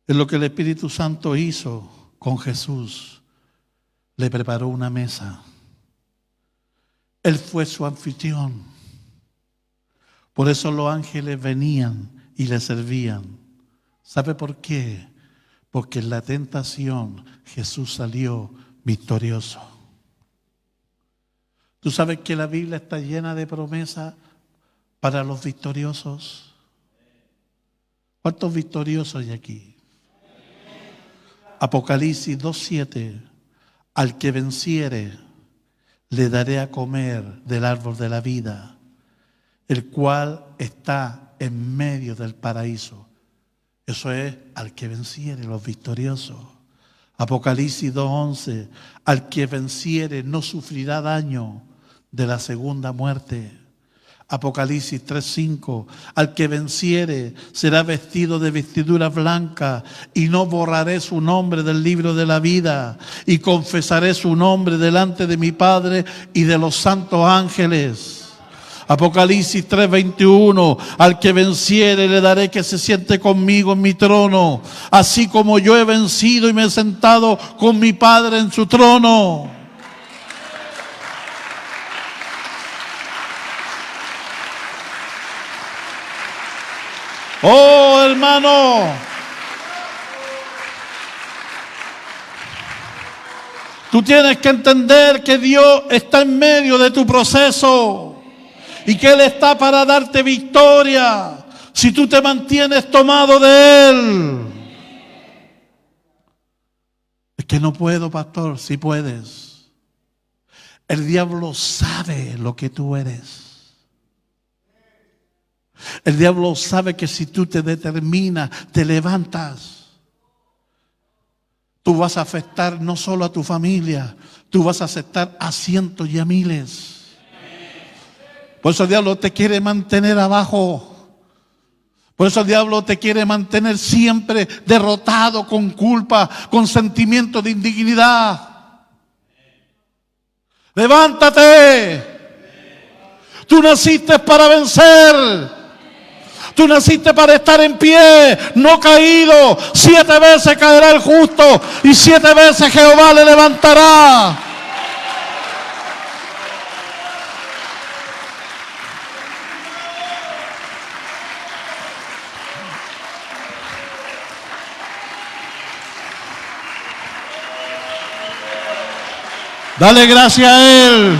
[SPEAKER 1] Es lo que el Espíritu Santo hizo con Jesús. Le preparó una mesa. Él fue su anfitrión. Por eso los ángeles venían y le servían. ¿Sabe por qué? Porque en la tentación Jesús salió victorioso. ¿Tú sabes que la Biblia está llena de promesas para los victoriosos? ¿Cuántos victoriosos hay aquí? Apocalipsis 2:7. Al que venciere, le daré a comer del árbol de la vida, el cual está en medio del paraíso. Eso es al que venciere, los victoriosos. Apocalipsis 2:11. Al que venciere no sufrirá daño de la segunda muerte. Apocalipsis 3:5. Al que venciere será vestido de vestiduras blancas y no borraré su nombre del libro de la vida y confesaré su nombre delante de mi Padre y de los santos ángeles. Apocalipsis 3:21. Al que venciere le daré que se siente conmigo en mi trono, así como yo he vencido y me he sentado con mi Padre en su trono. Oh, hermano, tú tienes que entender que Dios está en medio de tu proceso y que Él está para darte victoria si tú te mantienes tomado de Él. Es que no puedo, pastor. Sí puedes. El diablo sabe lo que tú eres. El diablo sabe que si tú te determinas, te levantas, tú vas a afectar no solo a tu familia, tú vas a afectar a cientos y a miles. Por eso el diablo te quiere mantener abajo. Por eso el diablo te quiere mantener siempre derrotado, con culpa, con sentimiento de indignidad. Levántate. Tú naciste para vencer. Tú naciste para estar en pie, no caído. 7 veces caerá el justo y 7 veces Jehová le levantará. Dale gracias a Él.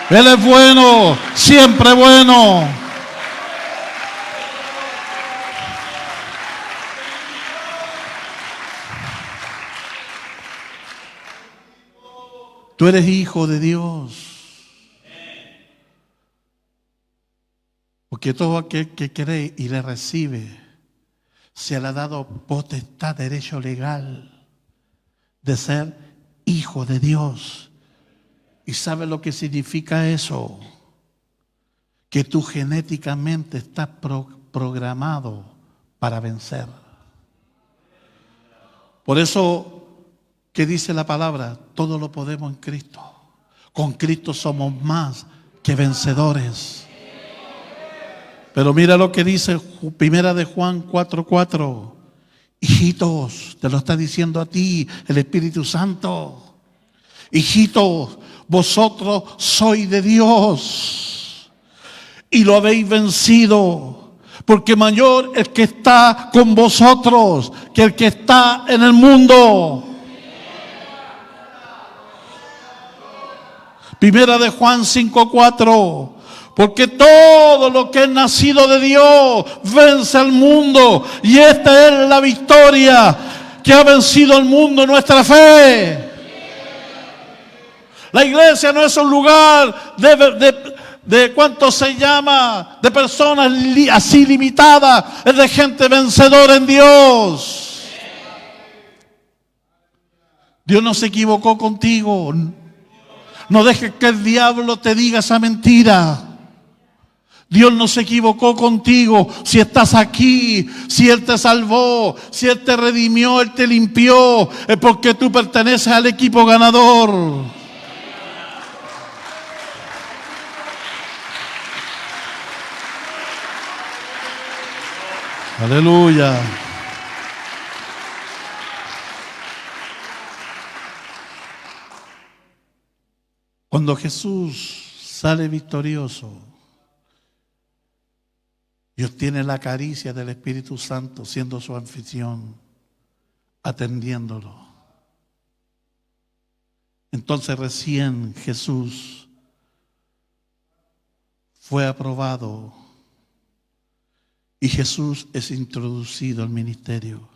[SPEAKER 1] Él es bueno, siempre bueno. Tú eres hijo de Dios. Porque todo aquel que cree y le recibe se le ha dado potestad, derecho legal de ser hijo de Dios. ¿Y sabe lo que significa eso? Que tú genéticamente estás programado para vencer. Por eso, ¿qué dice la palabra? Todo lo podemos en Cristo. Con Cristo somos más que vencedores. Pero mira lo que dice Primera de Juan 4:4. Hijitos, te lo está diciendo a ti el Espíritu Santo. Hijitos, vosotros sois de Dios y lo habéis vencido, porque mayor el que está con vosotros que el que está en el mundo. Primera de Juan 5:4. Porque todo lo que es nacido de Dios vence al mundo. Y esta es la victoria que ha vencido al mundo, nuestra fe. La iglesia no es un lugar de ¿cuánto se llama? De personas así limitadas. Es de gente vencedora en Dios. Dios no se equivocó contigo. No dejes que el diablo te diga esa mentira. Dios no se equivocó contigo. Si estás aquí, si Él te salvó, si Él te redimió, Él te limpió, es porque tú perteneces al equipo ganador. Aleluya. Cuando Jesús sale victorioso y obtiene la caricia del Espíritu Santo, siendo su anfitrión, atendiéndolo, entonces recién Jesús fue aprobado y Jesús es introducido al ministerio,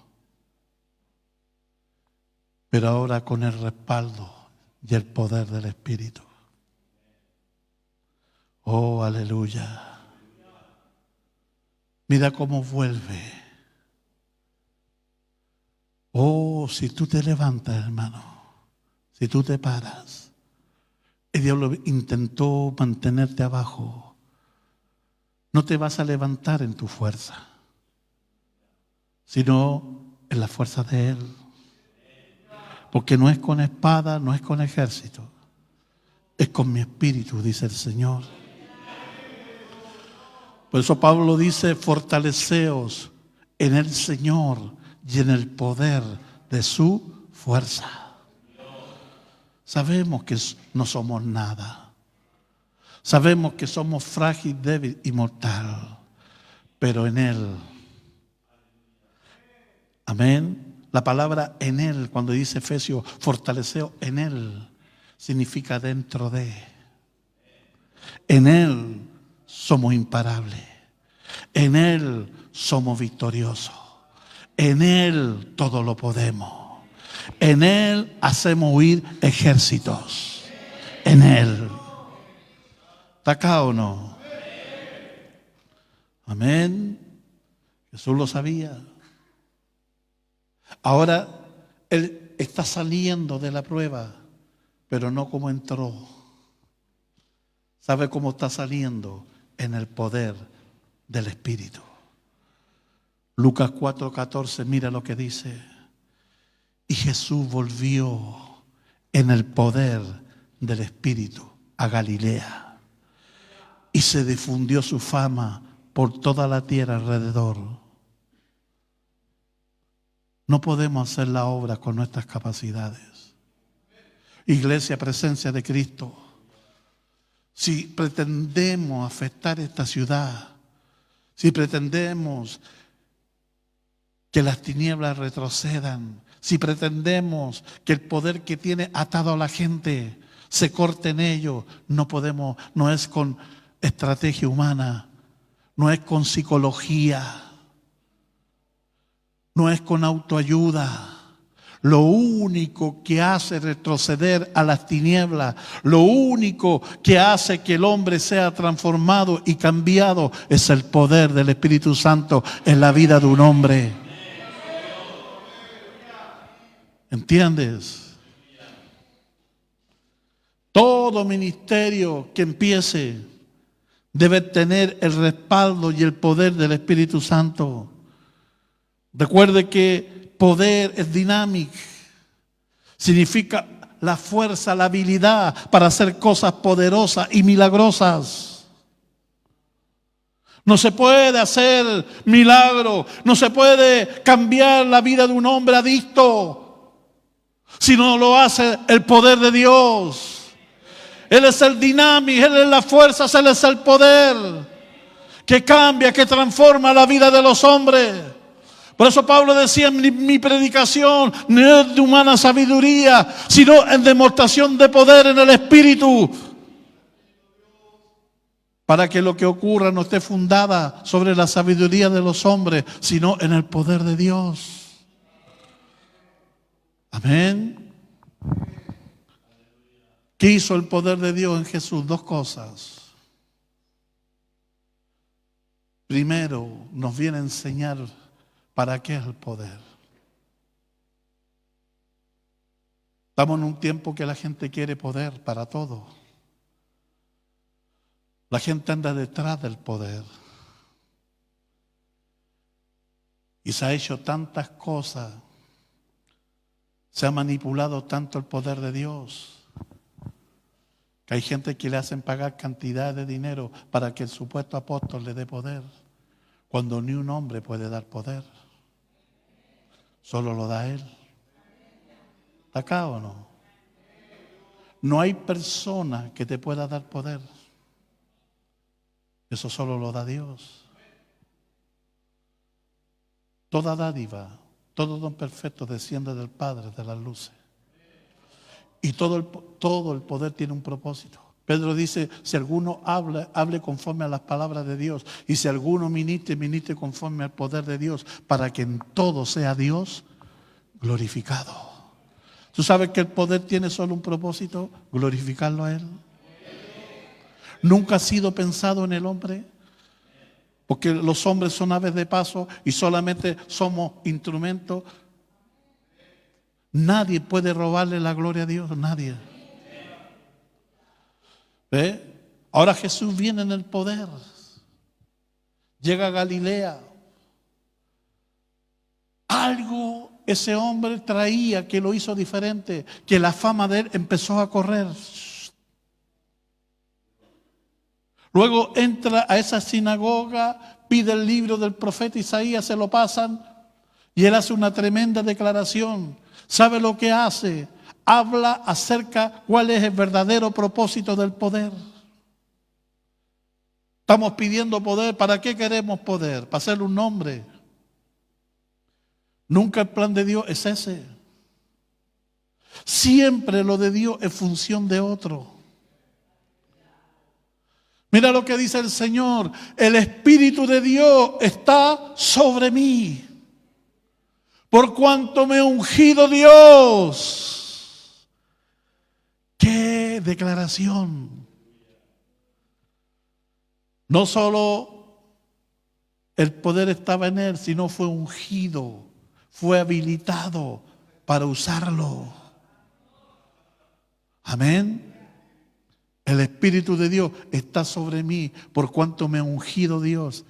[SPEAKER 1] pero ahora con el respaldo y el poder del Espíritu. Oh, aleluya. Mira cómo vuelve. Oh, si tú te levantas, hermano, si tú te paras, el diablo intentó mantenerte abajo. No te vas a levantar en tu fuerza, sino en la fuerza de Él. Porque no es con espada, no es con ejército, es con mi espíritu, dice el Señor. Por eso Pablo dice, fortaleceos en el Señor y en el poder de su fuerza. Sabemos que no somos nada. Sabemos que somos frágil, débil y mortal. Pero en Él. Amén. La palabra en Él, cuando dice Efesios, fortaleceos en Él, significa dentro de. En Él somos imparables. En Él somos victoriosos. En Él todo lo podemos. En Él hacemos huir ejércitos. En Él. ¿Está acá o no? Amén. Jesús lo sabía. Ahora Él está saliendo de la prueba, pero no como entró. ¿Sabe cómo está saliendo? En el poder del Espíritu. Lucas 4:14, mira lo que dice. Y Jesús volvió en el poder del Espíritu a Galilea. Y se difundió su fama por toda la tierra alrededor. No podemos hacer la obra con nuestras capacidades. Iglesia, presencia de Cristo. Si pretendemos afectar esta ciudad, si pretendemos que las tinieblas retrocedan, si pretendemos que el poder que tiene atado a la gente se corte en ello, no podemos, no es con estrategia humana, no es con psicología, no es con autoayuda. Lo único que hace retroceder a las tinieblas, lo único que hace que el hombre sea transformado y cambiado es el poder del Espíritu Santo en la vida de un hombre. ¿Entiendes? Todo ministerio que empiece debe tener el respaldo y el poder del Espíritu Santo. Recuerde que poder es dinámico. Significa la fuerza, la habilidad para hacer cosas poderosas y milagrosas. No se puede hacer milagro, no se puede cambiar la vida de un hombre adicto si no lo hace el poder de Dios. Él es el dinámico, Él es la fuerza, Él es el poder que cambia, que transforma la vida de los hombres. Por eso Pablo decía en mi predicación, no es de humana sabiduría, sino en demostración de poder en el Espíritu. Para que lo que ocurra no esté fundada sobre la sabiduría de los hombres, sino en el poder de Dios. Amén. ¿Qué hizo el poder de Dios en Jesús? Dos cosas. Primero, nos viene a enseñar para qué es el poder. Estamos en un tiempo que la gente quiere poder para todo. La gente anda detrás del poder. Y se ha hecho tantas cosas. Se ha manipulado tanto el poder de Dios. Que hay gente que le hacen pagar cantidad de dinero para que el supuesto apóstol le dé poder. Cuando ni un hombre puede dar poder. Solo lo da Él. ¿Está acá o no? No hay persona que te pueda dar poder. Eso solo lo da Dios. Toda dádiva, todo don perfecto desciende del Padre de las luces. Y todo el poder tiene un propósito. Pedro dice, si alguno hable conforme a las palabras de Dios. Y si alguno ministre conforme al poder de Dios. Para que en todo sea Dios glorificado. ¿Tú sabes que el poder tiene solo un propósito? Glorificarlo a Él. Nunca ha sido pensado en el hombre. Porque los hombres son aves de paso y solamente somos instrumentos. Nadie puede robarle la gloria a Dios, nadie. ¿Ve? Ahora Jesús viene en el poder. Llega a Galilea. Algo ese hombre traía que lo hizo diferente, que la fama de él empezó a correr. Luego entra a esa sinagoga, pide el libro del profeta Isaías, se lo pasan y él hace una tremenda declaración. ¿Sabe lo que hace? Habla acerca cuál es el verdadero propósito del poder. Estamos pidiendo poder. ¿Para qué queremos poder? Para hacerle un nombre. Nunca el plan de Dios es ese. Siempre lo de Dios es función de otro. Mira lo que dice el Señor. El Espíritu de Dios está sobre mí. Por cuanto me ha ungido Dios. ¡Qué declaración! No solo el poder estaba en él, sino fue ungido, fue habilitado para usarlo. Amén. El Espíritu de Dios está sobre mí por cuanto me ha ungido Dios.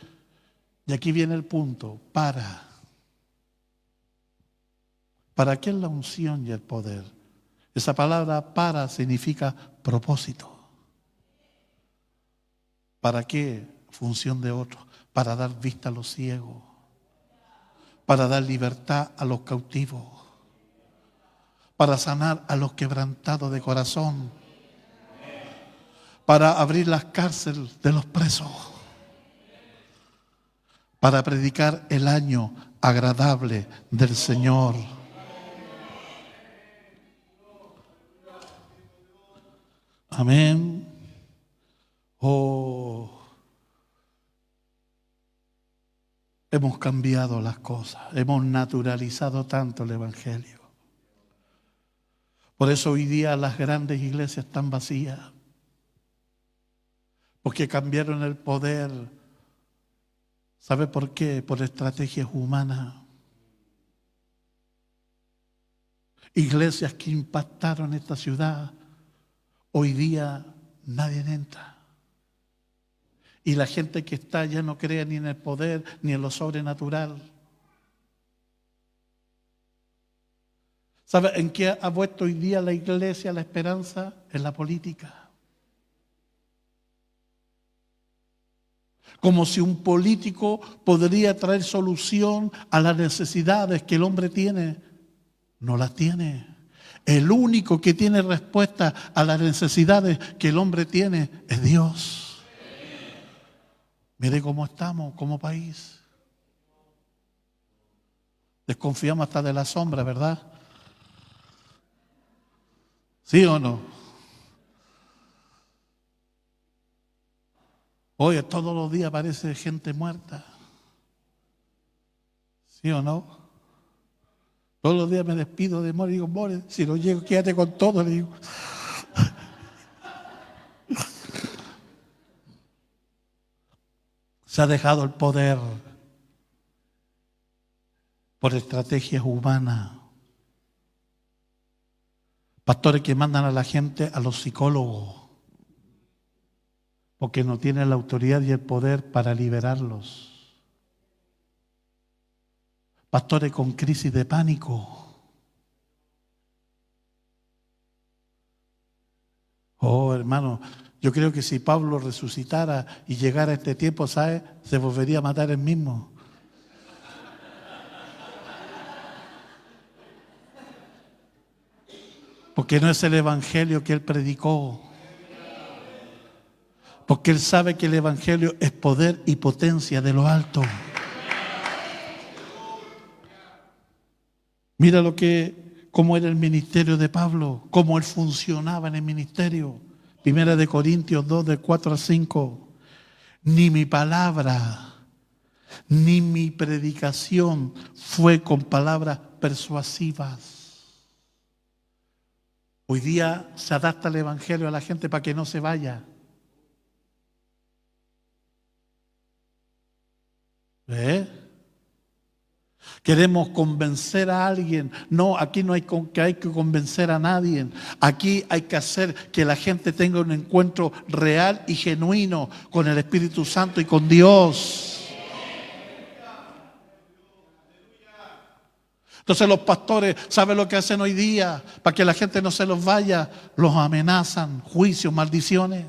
[SPEAKER 1] Y aquí viene el punto. ¿Para qué es la unción y el poder? Esa palabra para significa propósito. ¿Para qué? Función de otro. Para dar vista a los ciegos. Para dar libertad a los cautivos. Para sanar a los quebrantados de corazón. Para abrir las cárceles de los presos. Para predicar el año agradable del Señor. Amén. Oh, hemos cambiado las cosas, hemos naturalizado tanto el Evangelio. Por eso hoy día las grandes iglesias están vacías, porque cambiaron el poder. ¿Sabe por qué? Por estrategias humanas. Iglesias que impactaron esta ciudad, hoy día nadie entra. Y la gente que está ya no cree ni en el poder ni en lo sobrenatural. ¿Sabe en qué ha puesto hoy día la iglesia la esperanza? En la política. Como si un político podría traer solución a las necesidades que el hombre tiene. No las tiene. El único que tiene respuesta a las necesidades que el hombre tiene es Dios. Mire cómo estamos como país. Desconfiamos hasta de la sombra, ¿verdad? ¿Sí o no? Oye, todos los días aparece gente muerta. ¿Sí o no? Todos los días me despido de More y digo, More, si no llego, quédate con todo, le digo. Se ha dejado el poder por estrategias humanas. Pastores que mandan a la gente a los psicólogos porque no tienen la autoridad y el poder para liberarlos. Pastores con crisis de pánico. Oh, hermano, yo creo que si Pablo resucitara y llegara a este tiempo, ¿sabe? Se volvería a matar él mismo. Porque no es el evangelio que él predicó. Porque él sabe que el evangelio es poder y potencia de lo alto. Mira cómo era el ministerio de Pablo, cómo él funcionaba en el ministerio. Primera de Corintios 2, del 4 al 5. Ni mi palabra, ni mi predicación fue con palabras persuasivas. Hoy día se adapta el evangelio a la gente para que no se vaya. Queremos convencer a alguien. No, aquí no hay que convencer a nadie. Aquí hay que hacer que la gente tenga un encuentro real y genuino con el Espíritu Santo y con Dios. Entonces los pastores, ¿saben lo que hacen hoy día? Para que la gente no se los vaya, los amenazan, juicios, maldiciones.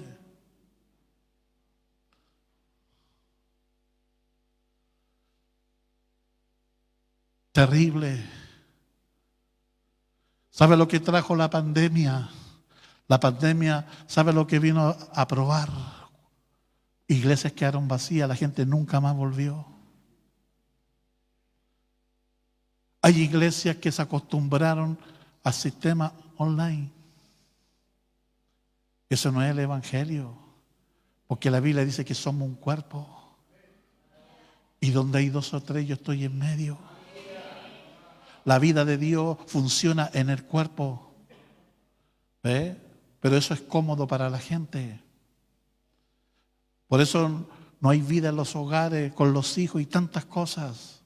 [SPEAKER 1] Terrible. ¿Sabe lo que trajo la pandemia? La pandemia, ¿sabe lo que vino a probar? Iglesias quedaron vacías, la gente nunca más volvió. Hay iglesias que se acostumbraron al sistema online. Eso no es el evangelio, porque la Biblia dice que somos un cuerpo. Y donde hay 2 o 3, yo estoy en medio. La vida de Dios funciona en el cuerpo. ¿Ve? Pero eso es cómodo para la gente. Por eso no hay vida en los hogares, con los hijos y tantas cosas.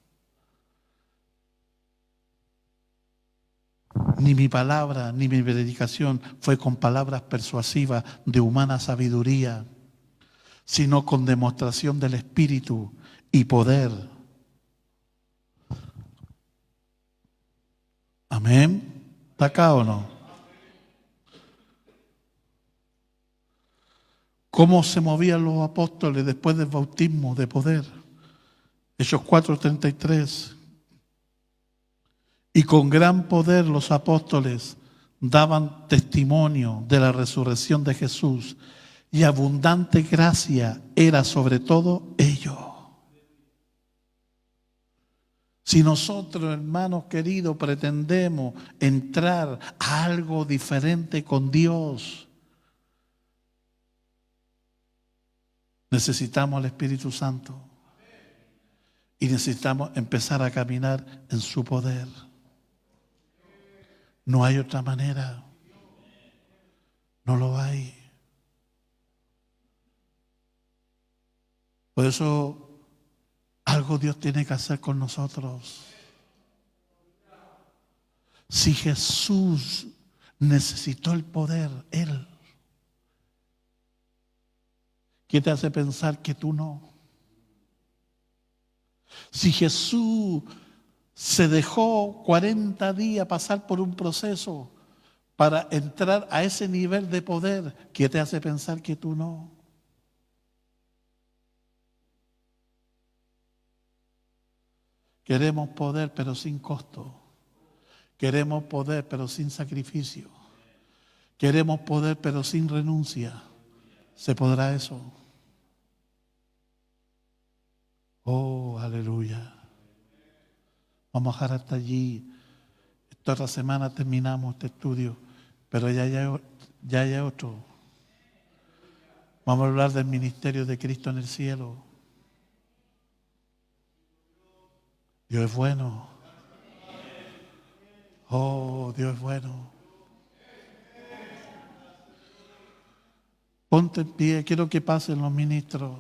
[SPEAKER 1] Ni mi palabra, ni mi predicación fue con palabras persuasivas de humana sabiduría, sino con demostración del Espíritu y poder. Amén. ¿Está acá o no? ¿Cómo se movían los apóstoles después del bautismo de poder? Hechos 4:33. Y con gran poder los apóstoles daban testimonio de la resurrección de Jesús, y abundante gracia era sobre todo ellos. Si nosotros, hermanos queridos, pretendemos entrar a algo diferente con Dios, necesitamos al Espíritu Santo y necesitamos empezar a caminar en su poder. No hay otra manera. No lo hay. Por eso algo Dios tiene que hacer con nosotros. Si Jesús necesitó el poder, Él, ¿qué te hace pensar que tú no? Si Jesús se dejó 40 días pasar por un proceso para entrar a ese nivel de poder, ¿qué te hace pensar que tú no? Queremos poder pero sin costo. Queremos poder pero sin sacrificio. Queremos poder pero sin renuncia. ¿Se podrá eso? Oh, aleluya. Vamos a dejar hasta allí. Esta otra semana terminamos este estudio, pero ya hay otro. Vamos a hablar del ministerio de Cristo en el cielo. Dios es bueno. Oh, Dios es bueno. Ponte en pie, quiero que pasen los ministros.